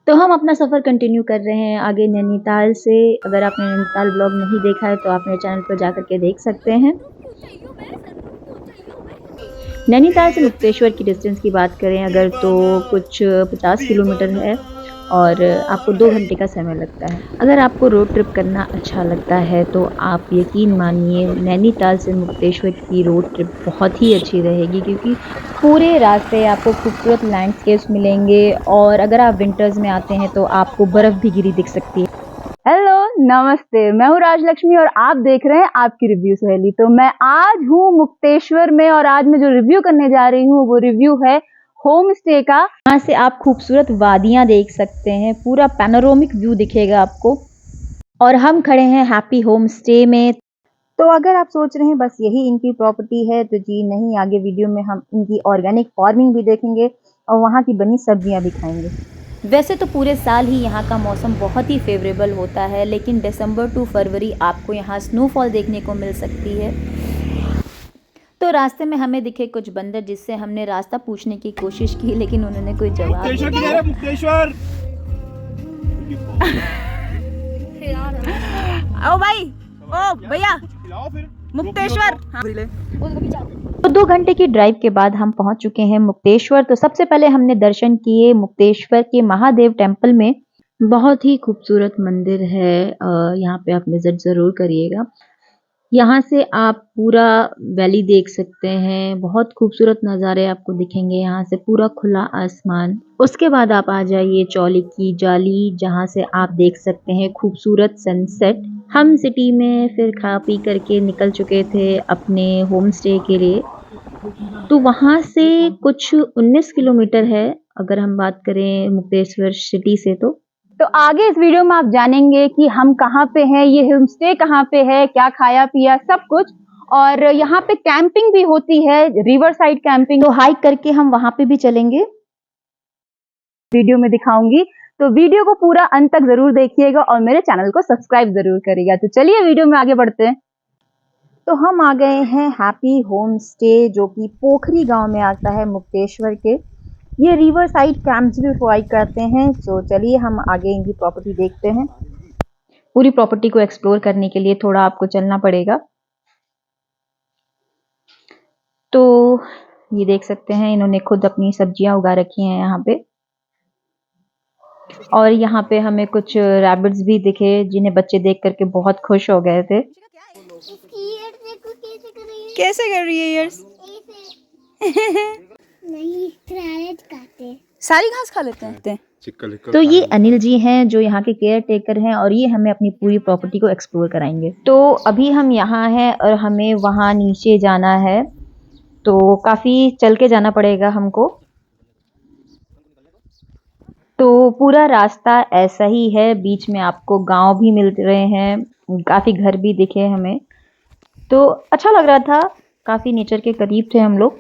तो हम अपना सफ़र कंटिन्यू कर रहे हैं आगे नैनीताल से। अगर आपने नैनीताल ब्लॉग नहीं देखा है तो आप मेरे चैनल पर जा कर के देख सकते हैं। नैनीताल से मुक्तेश्वर की डिस्टेंस की बात करें अगर तो कुछ 50 किलोमीटर है और आपको 2 घंटे का समय लगता है। अगर आपको रोड ट्रिप करना अच्छा लगता है तो आप यकीन मानिए नैनीताल से मुक्तेश्वर की रोड ट्रिप बहुत ही अच्छी रहेगी, क्योंकि पूरे रास्ते आपको खूबसूरत लैंडस्केप्स मिलेंगे और अगर आप विंटर्स में आते हैं तो आपको बर्फ़ भी गिरी दिख सकती है। हेलो, नमस्ते, मैं हूँ राजलक्ष्मी और आप देख रहे हैं आपकी रिव्यू सहेली। तो मैं आज हूँ मुक्तेश्वर में और आज मैं जो रिव्यू करने जा रही हूँ वो रिव्यू है होम स्टे का। यहाँ से आप खूबसूरत वादियाँ देख सकते हैं, पूरा पैनोरामिक व्यू दिखेगा आपको। और हम खड़े हैं हैप्पी होम स्टे में। तो अगर आप सोच रहे हैं बस यही इनकी प्रॉपर्टी है तो जी नहीं, आगे वीडियो में हम इनकी ऑर्गेनिक फार्मिंग भी देखेंगे और वहाँ की बनी सब्जियाँ भी खाएंगे। वैसे तो पूरे साल ही यहाँ का मौसम बहुत ही फेवरेबल होता है, लेकिन दिसंबर टू फरवरी आपको यहाँ स्नोफॉल देखने को मिल सकती है। तो रास्ते में हमें दिखे कुछ बंदर, जिससे हमने रास्ता पूछने की कोशिश की लेकिन उन्होंने कोई जवाब नहीं दिया। मुक्तेश्वर ओ भाई, ओ भैया, मुक्तेश्वर। तो 2 घंटे की ड्राइव के बाद हम पहुंच चुके हैं मुक्तेश्वर। तो सबसे पहले हमने दर्शन किए मुक्तेश्वर के महादेव टेम्पल में। बहुत ही खूबसूरत मंदिर है, यहाँ पे आप विजिट ज़रूर करिएगा। यहाँ से आप पूरा वैली देख सकते हैं, बहुत खूबसूरत नज़ारे आपको दिखेंगे यहाँ से, पूरा खुला आसमान। उसके बाद आप आ जाइए चौली की जाली, जहाँ से आप देख सकते हैं खूबसूरत सनसेट। हम सिटी में फिर खा पी करके निकल चुके थे अपने होम स्टे के लिए। तो वहाँ से कुछ 19 किलोमीटर है अगर हम बात करें मुक्तेश्वर सिटी से। तो आगे इस वीडियो में आप जानेंगे कि हम कहाँ पे हैं, ये होम स्टे कहाँ पे है, क्या खाया पिया सब कुछ। और यहाँ पे कैंपिंग भी होती है, रिवर साइड कैंपिंग। तो हाइक करके हम वहाँ पे भी चलेंगे, वीडियो में दिखाऊंगी। तो वीडियो को पूरा अंत तक जरूर देखिएगा और मेरे चैनल को सब्सक्राइब जरूर करिएगा। तो चलिए वीडियो में आगे बढ़ते हैं। तो हम आ गए हैं हैप्पी होम स्टे, जो कि पोखरी गांव में आता है मुक्तेश्वर के। ये रिवर साइड कैंप्स भी प्रोवाइड करते हैं। तो चलिए हम आगे इनकी प्रॉपर्टी देखते हैं। पूरी प्रॉपर्टी को एक्सप्लोर करने के लिए थोड़ा आपको चलना पड़ेगा। तो ये देख सकते हैं इन्होंने खुद अपनी सब्जियां उगा रखी हैं यहाँ पे। और यहाँ पे हमें कुछ रैबिट्स भी दिखे, जिन्हें बच्चे देख करके बहुत खुश हो गए थे। कैसे कर रही है ईयर्स? नहीं, कैरेट खाते। सारी घास खा लेते हैं। तो ये अनिल जी हैं जो यहाँ के केयर टेकर हैं और ये हमें अपनी पूरी प्रॉपर्टी को एक्सप्लोर कराएंगे। तो अभी हम यहाँ हैं और हमें वहाँ नीचे जाना है, तो काफ़ी चल के जाना पड़ेगा हमको। तो पूरा रास्ता ऐसा ही है, बीच में आपको गांव भी मिल रहे हैं, काफ़ी घर भी दिखे हमें। तो अच्छा लग रहा था, काफ़ी नेचर के करीब थे हम लोग।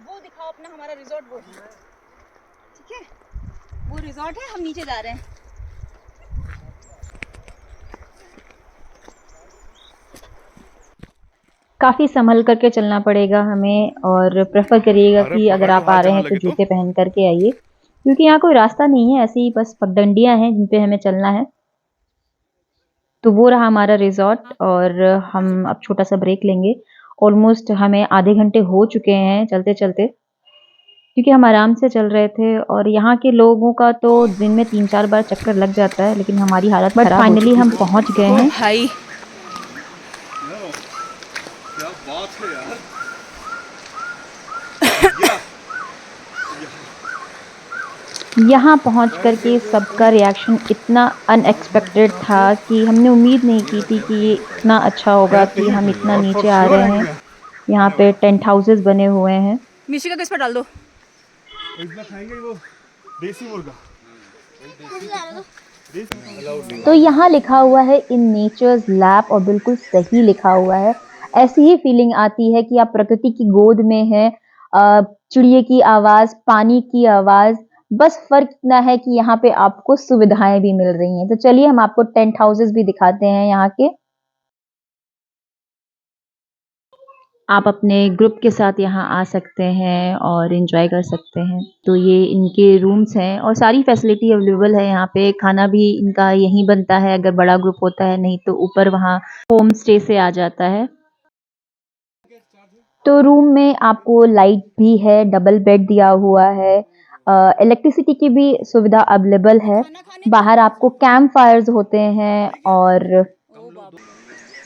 वो दिखाओ अपना हमारा रिजॉर्ट, वो ठीक है, वो रिजॉर्ट है, हम नीचे जा रहे हैं। काफ़ी संभल करके चलना पड़ेगा हमें और प्रेफर करिएगा कि अगर आप आ रहे हैं तो जूते पहन करके आइए, क्योंकि यहाँ कोई रास्ता नहीं है, ऐसी ही बस पगडंडियाँ हैं जिन पे हमें चलना है। तो वो रहा हमारा रिजॉर्ट और हम अब छोटा सा ब्रेक लेंगे। ऑलमोस्ट हमें आधे घंटे हो चुके हैं चलते चलते, क्योंकि हम आराम से चल रहे थे। और यहाँ के लोगों का तो दिन में 3-4 बार चक्कर लग जाता है, लेकिन हमारी हालत खराब हो चुकी है। फाइनली हम पहुँच गए हैं। भाई क्या बात है यार। यहाँ पहुँच कर के सबका रिएक्शन इतना अनएक्सपेक्टेड था कि हमने उम्मीद नहीं की थी कि ये इतना अच्छा होगा कि हम इतना नीचे आ रहे हैं। यहाँ पे टेंट हाउसेस बने हुए हैं। मिर्ची का किस पर डाल दो। इसमें खाएंगे वो देसी मुर्गा। तो यहाँ लिखा हुआ है इन नेचर्स लैप, और बिल्कुल सही लिखा हुआ है। ऐसी ही फीलिंग आती है कि आप प्रकृति की गोद में हैं। चिड़िए की आवाज़, पानी की आवाज़, बस फर्क इतना है कि यहाँ पे आपको सुविधाएं भी मिल रही हैं। तो चलिए हम आपको टेंट हाउसेस भी दिखाते हैं यहाँ के। आप अपने ग्रुप के साथ यहाँ आ सकते हैं और एंजॉय कर सकते हैं। तो ये इनके रूम्स हैं और सारी फैसिलिटी अवेलेबल है यहाँ पे। खाना भी इनका यहीं बनता है अगर बड़ा ग्रुप होता है, नहीं तो ऊपर वहाँ होम स्टे से आ जाता है। तो रूम में आपको लाइट भी है, डबल बेड दिया हुआ है, इलेक्ट्रिसिटी की भी सुविधा अवेलेबल है। बाहर आपको कैंप फायर्स होते हैं। और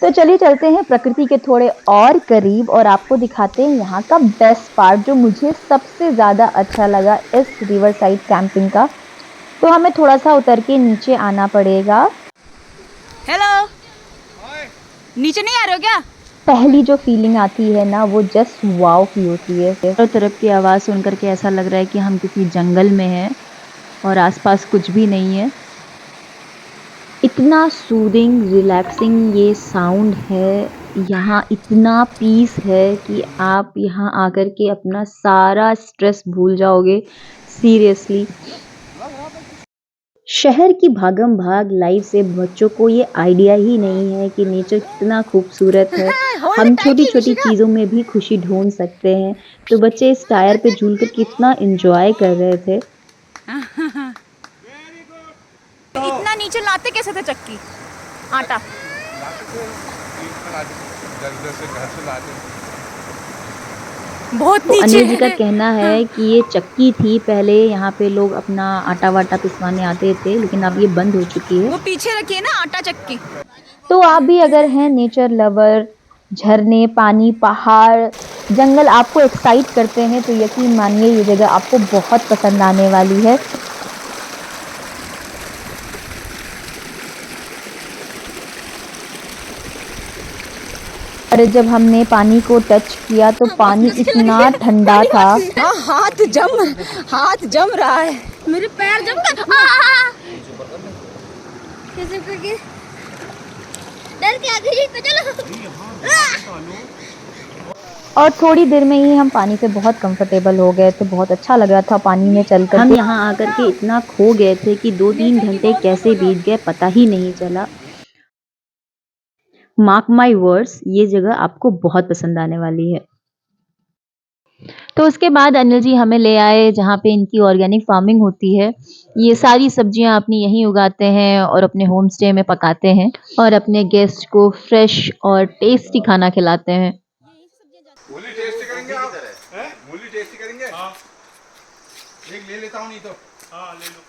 तो चलिए चलते हैं प्रकृति के थोड़े और करीब और आपको दिखाते हैं यहाँ का बेस्ट पार्ट जो मुझे सबसे ज़्यादा अच्छा लगा इस रिवर साइड कैंपिंग का। तो हमें थोड़ा सा उतर के नीचे आना पड़ेगा। हेलो, नीचे नहीं आ रहे हो क्या? पहली जो फीलिंग आती है ना वो जस्ट वाव की होती है। चारों तरफ की आवाज़ सुन करके ऐसा लग रहा है कि हम किसी जंगल में हैं और आसपास कुछ भी नहीं है। इतना सूदिंग रिलैक्सिंग ये साउंड है, यहाँ इतना पीस है कि आप यहाँ आकर के अपना सारा स्ट्रेस भूल जाओगे सीरियसली। शहर की भागम भाग लाइफ से बच्चों को ये आइडिया ही नहीं है कि नेचर कितना खूबसूरत है। हम छोटी छोटी चीज़ों में भी खुशी ढूंढ सकते हैं। तो बच्चे इस टायर पे झूलकर कितना एंजॉय कर रहे थे। इतना नीचे लाते कैसे थे चक्की आटा? बहुत तो नीचे अनिल जी का कहना है कि ये चक्की थी, पहले यहाँ पे लोग अपना आटा वाटा पिसवाने आते थे, लेकिन अब ये बंद हो चुकी है। वो पीछे रखी है ना आटा चक्की। तो आप भी अगर हैं नेचर लवर, झरने, पानी, पहाड़, जंगल आपको एक्साइट करते हैं तो यकीन मानिए ये जगह आपको बहुत पसंद आने वाली है। और जब हमने पानी को टच किया तो पानी इतना ठंडा था। हाँ, हाथ जम रहा है। मेरे पैर जम गए। कैसे करके डर के आगे ही पे चलो। और थोड़ी देर में ही हम पानी से बहुत कंफर्टेबल हो गए थे, बहुत अच्छा लग रहा था पानी में चलकर। हम यहाँ आकर के इतना खो गए थे कि 2-3 घंटे कैसे बीत गए पता ही नहीं चला। मार्क माई वर्ड्स, ये जगह आपको बहुत पसंद आने वाली है। तो उसके बाद अनिल जी हमें ले आए जहाँ पे इनकी ऑर्गेनिक फार्मिंग होती है। ये सारी सब्जियां अपनी यहीं उगाते हैं और अपने होम स्टे में पकाते हैं और अपने गेस्ट को फ्रेश और टेस्टी खाना खिलाते हैं। मूली टेस्टी करेंगे आप? मूली टेस्टी करेंगे? हाँ। एक ले लेता हूँ नहीं तो। हाँ ले लो।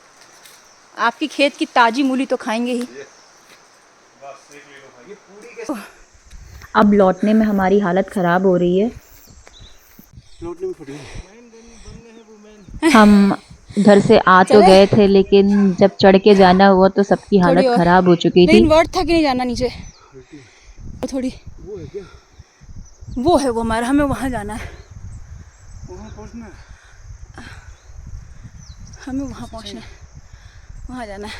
आपकी खेत की ताजी मूली तो खाएंगे ही। बस एक ले लो भाई। ये पूरी के अब लौटने में हमारी हालत खराब हो रही है। लौटने में फटी। हम घर से आ तो गए थे लेकिन जब चढ़ के जाना हुआ तो सबकी हालत खराब हो चुकी थी। लेकिन वर्ड था कि नहीं जाना नीचे थोड़ी। वो है क्या? वो है वो हमारा, हमें वहाँ जाना है। वहाँ पहुँचना है। हमें वहाँ पहुँचना है, वहाँ जाना है।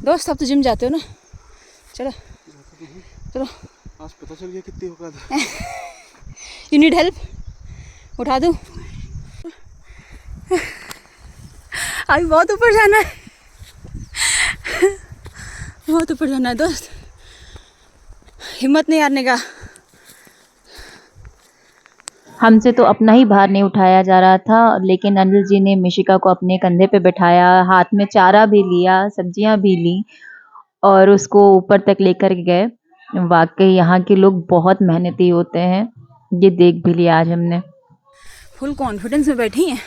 दोस्त अब तो जिम जाते हो ना? चलो चलो। आज पता चल गया कितनी औकात है। You need help? उठा दूँ? अभी बहुत ऊपर जाना है। बहुत ऊपर जाना है दोस्त, हिम्मत नहीं हारने का। हमसे तो अपना ही भार नहीं उठाया जा रहा था, लेकिन अनिल जी ने मिशिका को अपने कंधे पे बिठाया, हाथ में चारा भी लिया, सब्जियां भी ली और उसको ऊपर तक लेकर गए। वाकई यहाँ के लोग बहुत मेहनती होते हैं, ये देख भी लिया आज हमने। फुल कॉन्फिडेंस में बैठी हैं,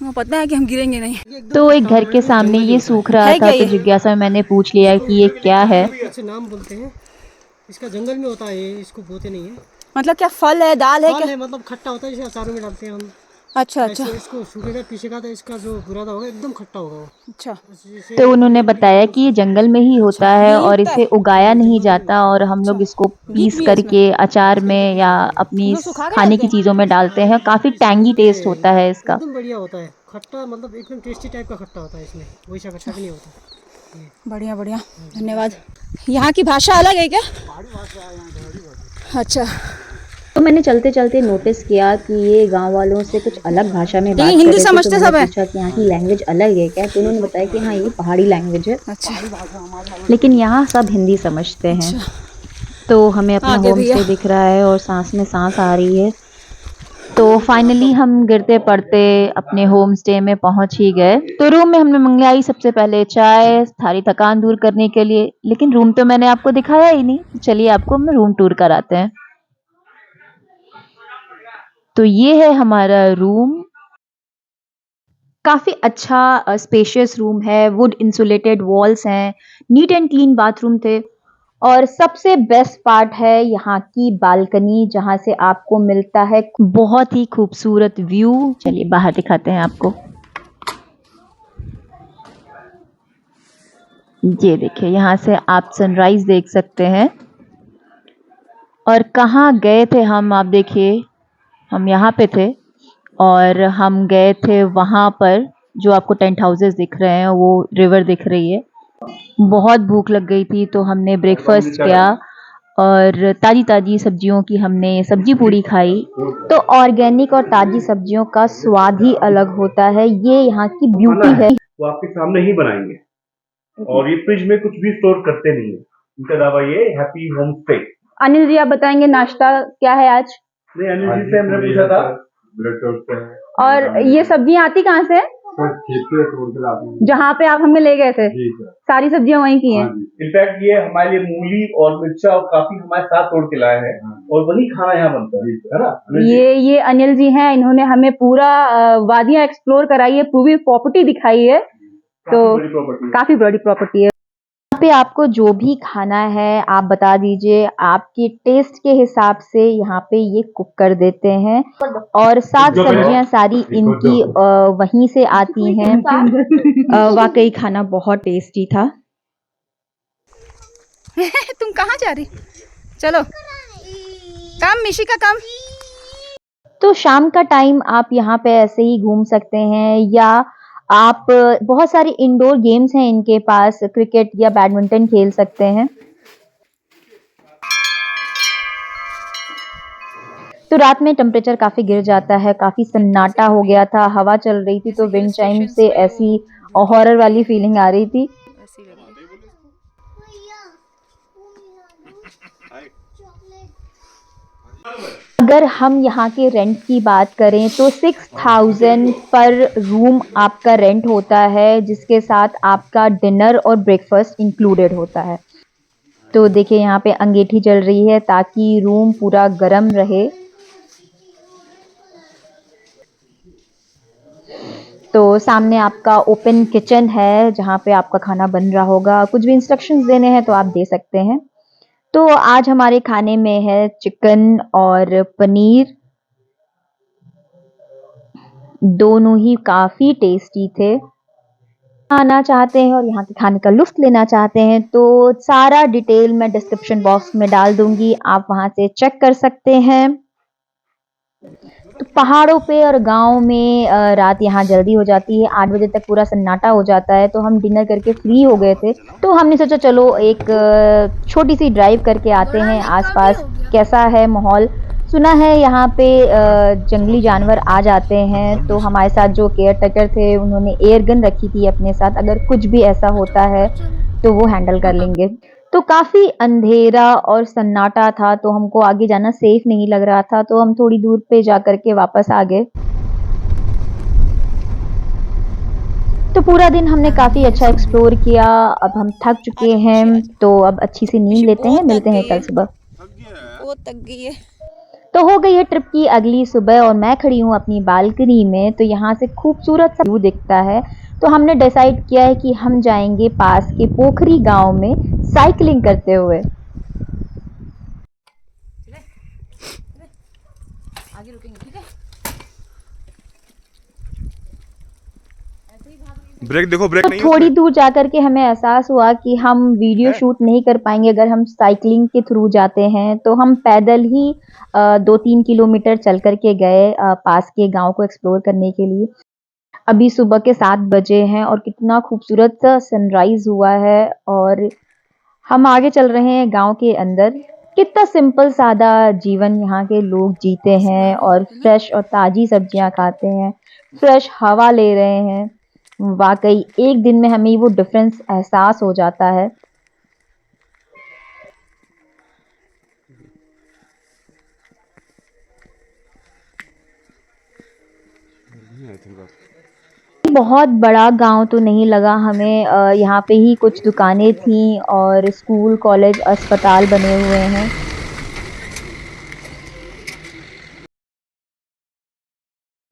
वो पता है कि हम गिरेंगे नहीं। तो एक घर के सामने ये सूख रहा था तो जिज्ञासा में मैंने पूछ लिया कि ये क्या है। अच्छे नाम बोलते हैं, इसका जंगल में होता है, इसको बोते नहीं है। मतलब क्या फल है, दाल है, क्या है? मतलब खट्टा होता है, इसे अचारों में डालते हैं हम। अच्छा अच्छा इसको सूखेगा पीछेगा तो इसका जो बुरादा होगा एकदम खट्टा होगा वो। अच्छा। तो उन्होंने बताया कि ये जंगल में ही होता है और इसे उगाया नहीं जाता और हम लोग इसको पीस करके अचार में या अपनी खाने की चीज़ों में डालते हैं। काफ़ी टैंगी टेस्ट होता है इसका। एकदम बढ़िया होता है, खट्टा मतलब एकदम टेस्टी टाइप का खट्टा होता है इसमें, वैसा खट्टा भी नहीं होता। बढ़िया बढ़िया, धन्यवाद। यहाँ की भाषा अलग है क्या? अच्छा। तो मैंने चलते चलते नोटिस किया कि ये गांव वालों से कुछ अलग भाषा में बात कर हिंदी रहे थे। समझते तो सब मैंने है? पूछा कि यहाँ की लैंग्वेज अलग है क्या, तो उन्होंने बताया कि हाँ ये पहाड़ी लैंग्वेज है, अच्छा लेकिन यहाँ सब हिंदी समझते हैं। तो हमें अपना आगे होम भैया। स्टे दिख रहा है और सांस में सांस आ रही है। तो फाइनली हम गिरते पड़ते अपने होम स्टे में पहुंच ही गए। तो रूम में हमने मंगाई सबसे पहले चाय, सारी थकान दूर करने के लिए। लेकिन रूम तो मैंने आपको दिखाया ही नहीं। तो चलिए आपको हम रूम टूर कराते हैं। तो ये है हमारा रूम। काफी अच्छा स्पेशियस रूम है। वुड इंसुलेटेड वॉल्स हैं। नीट एंड क्लीन बाथरूम थे। और सबसे बेस्ट पार्ट है यहाँ की बालकनी, जहाँ से आपको मिलता है बहुत ही खूबसूरत व्यू। चलिए बाहर दिखाते हैं आपको। ये देखिए, यहाँ से आप सनराइज देख सकते हैं। और कहाँ गए थे हम, आप देखिए, हम यहाँ पे थे और हम गए थे वहाँ पर जो आपको टेंट हाउसेस दिख रहे हैं, वो रिवर दिख रही है। बहुत भूख लग गई थी तो हमने ब्रेकफास्ट किया और ताजी सब्जियों की हमने सब्जी पूरी खाई। तो ऑर्गेनिक और ताजी सब्जियों का स्वाद ही अलग होता है। ये यहाँ की ब्यूटी है। वो आपके सामने ही बनाएंगे और ये फ्रिज में कुछ भी स्टोर करते नहीं है। इनका दावा ये happy home stay. Anil ji आप बताएंगे नाश्ता क्या है आज? नहीं, अनिल जी से हमने पूछा था। ब्रेड टोस्ट है। और ये सब्जियां आती कहाँ से? सर खेत से तोड़ के लाते हैं। जहाँ पे आप हमें ले गए थे, जी सर। सारी सब्जियां वहीं की हैं। हाँ जी। इनफैक्ट ये हमारे लिए मूली और मिर्चा और काफी हमारे साथ तोड़ के लाए हैं और वही खाना यहाँ बनता है ना अनिल जी? ये अनिल जी हैं। इन्होंने हमें पूरा वादियां एक्सप्लोर कराई है, पूरी प्रॉपर्टी दिखाई है। तो काफी बड़ी प्रॉपर्टी है। काफी बड़ी प्रॉपर्टी है। यहाँ पे आपको जो भी खाना है आप बता दीजिए, आपके टेस्ट के हिसाब से यहाँ पे ये कुक कर देते हैं। और साग सब्जियां सारी इनकी वहीं से आती हैं। वाकई खाना बहुत टेस्टी था। तुम कहाँ जा रही? चलो काम, मिशी का काम। तो शाम का टाइम आप यहाँ पे ऐसे ही घूम सकते हैं, या आप बहुत सारी इंडोर गेम्स हैं इनके पास, क्रिकेट या बैडमिंटन खेल सकते हैं। तो रात में टेम्परेचर काफी गिर जाता है, काफी सन्नाटा हो गया था, हवा चल रही थी, तो विंड चाइम से ऐसी हॉरर वाली फीलिंग आ रही थी। अगर हम यहाँ के रेंट की बात करें तो 6000 पर रूम आपका रेंट होता है, जिसके साथ आपका डिनर और ब्रेकफास्ट इंक्लूडेड होता है। तो देखिए यहाँ पे अंगीठी जल रही है ताकि रूम पूरा गर्म रहे। तो सामने आपका ओपन किचन है जहाँ पे आपका खाना बन रहा होगा। कुछ भी इंस्ट्रक्शंस देने हैं तो आप दे सकते हैं। तो आज हमारे खाने में है चिकन और पनीर। दोनों ही काफी टेस्टी थे। खाना चाहते हैं और यहाँ के खाने का लुत्फ लेना चाहते हैं तो सारा डिटेल मैं डिस्क्रिप्शन बॉक्स में डाल दूंगी, आप वहां से चेक कर सकते हैं। तो पहाड़ों पे और गांव में रात यहाँ जल्दी हो जाती है, 8 बजे तक पूरा सन्नाटा हो जाता है। तो हम डिनर करके फ्री हो गए थे, तो हमने सोचा चलो एक छोटी सी ड्राइव करके आते हैं, आसपास कैसा है माहौल। सुना है यहाँ पे जंगली जानवर आ जाते हैं, तो हमारे साथ जो केयर टेकर थे उन्होंने एयर गन रखी थी अपने साथ, अगर कुछ भी ऐसा होता है तो वो हैंडल कर लेंगे। तो काफी अंधेरा और सन्नाटा था, तो हमको आगे जाना सेफ नहीं लग रहा था, तो हम थोड़ी दूर पे जाकर के वापस आ गए। तो पूरा दिन हमने काफी अच्छा एक्सप्लोर किया। अब हम थक चुके हैं, तो अब अच्छी सी नींद लेते हैं। मिलते हैं कल सुबह। वो तक गई है। तो हो गई है ट्रिप की अगली सुबह और मैं खड़ी हूँ अपनी बालकनी में। तो यहाँ से खूबसूरत सा व्यू दिखता है। तो हमने डिसाइड किया है कि हम जाएंगे पास के पोखरी गांव में साइकिलिंग करते हुए। आगे रुकेंगे, ठीक है? ब्रेक देखो, ब्रेक तो नहीं है थोड़ी उसमें। दूर जाकर के हमें एहसास हुआ कि हम वीडियो शूट नहीं कर पाएंगे अगर हम साइकिलिंग के थ्रू जाते हैं। तो हम पैदल ही 2-3 किलोमीटर चल करके गए पास के गांव को एक्सप्लोर करने के लिए। अभी सुबह के 7 बजे हैं और कितना खूबसूरत सा सनराइज हुआ है और हम आगे चल रहे हैं गांव के अंदर। कितना सिंपल सादा जीवन यहाँ के लोग जीते हैं और फ्रेश और ताजी सब्जियां खाते हैं, फ्रेश हवा ले रहे हैं। वाकई एक दिन में हमें वो डिफरेंस एहसास हो जाता है। बहुत बड़ा गांव तो नहीं लगा हमें, यहाँ पे ही कुछ दुकानें थीं और स्कूल, कॉलेज, अस्पताल बने हुए हैं।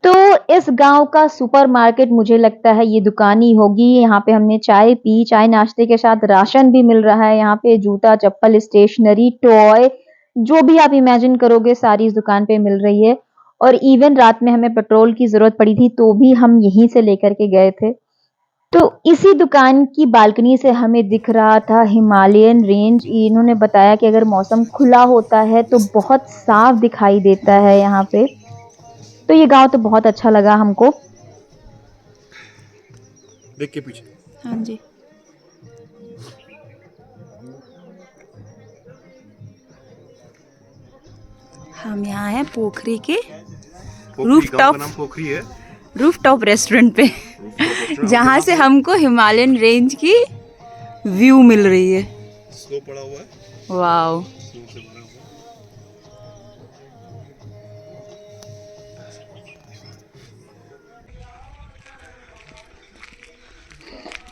तो इस गांव का सुपरमार्केट मुझे लगता है ये दुकान ही होगी। यहाँ पे हमने चाय पी, चाय नाश्ते के साथ राशन भी मिल रहा है। यहाँ पे जूता, चप्पल, स्टेशनरी, टॉय, जो भी आप इमेजिन करोगे सारी इस दुकान पे मिल रही है। और इवन रात में हमें पेट्रोल की जरूरत पड़ी थी तो भी हम यहीं से लेकर के गए थे। तो इसी दुकान की बालकनी से हमें दिख रहा था हिमालयन रेंज। इन्होंने बताया कि अगर मौसम खुला होता है तो बहुत साफ दिखाई देता है यहाँ पे। तो ये गांव तो बहुत अच्छा लगा हमको। देख के पीछे। हाँ जी। हम यहाँ हैं पोखरी के रूफटॉप, नाम पोखरी है, रूफटॉप रेस्टोरेंट पे, जहाँ से हमको हिमालयन रेंज की व्यू मिल रही है। स्नो पड़ा हुआ है। वाओ। स्नो से बना हुआ है।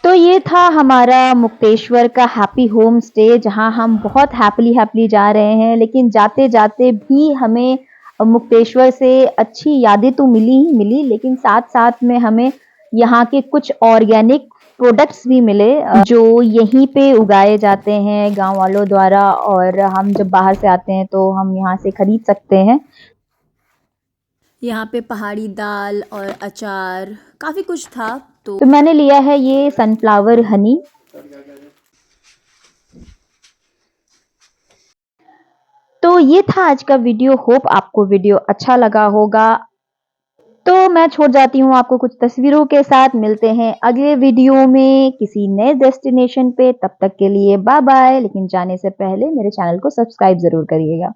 तो ये था हमारा मुक्तेश्वर का हैप्पी होम स्टे, जहाँ हम बहुत हैप्पीली जा रहे हैं। लेकिन जाते जाते भी हमें मुक्तेश्वर से अच्छी यादें तो मिली ही मिली, लेकिन साथ साथ में हमें यहाँ के कुछ ऑर्गेनिक प्रोडक्ट्स भी मिले जो यहीं पे उगाए जाते हैं गांव वालों द्वारा, और हम जब बाहर से आते हैं तो हम यहाँ से खरीद सकते हैं। यहाँ पे पहाड़ी दाल और अचार काफ़ी कुछ था। तो मैंने लिया है ये सनफ्लावर हनी। तो ये था आज का वीडियो। होप आपको वीडियो अच्छा लगा होगा। तो मैं छोड़ जाती हूँ आपको कुछ तस्वीरों के साथ। मिलते हैं अगले वीडियो में किसी नए डेस्टिनेशन पे। तब तक के लिए बाय बाय। लेकिन जाने से पहले मेरे चैनल को सब्सक्राइब जरूर करिएगा।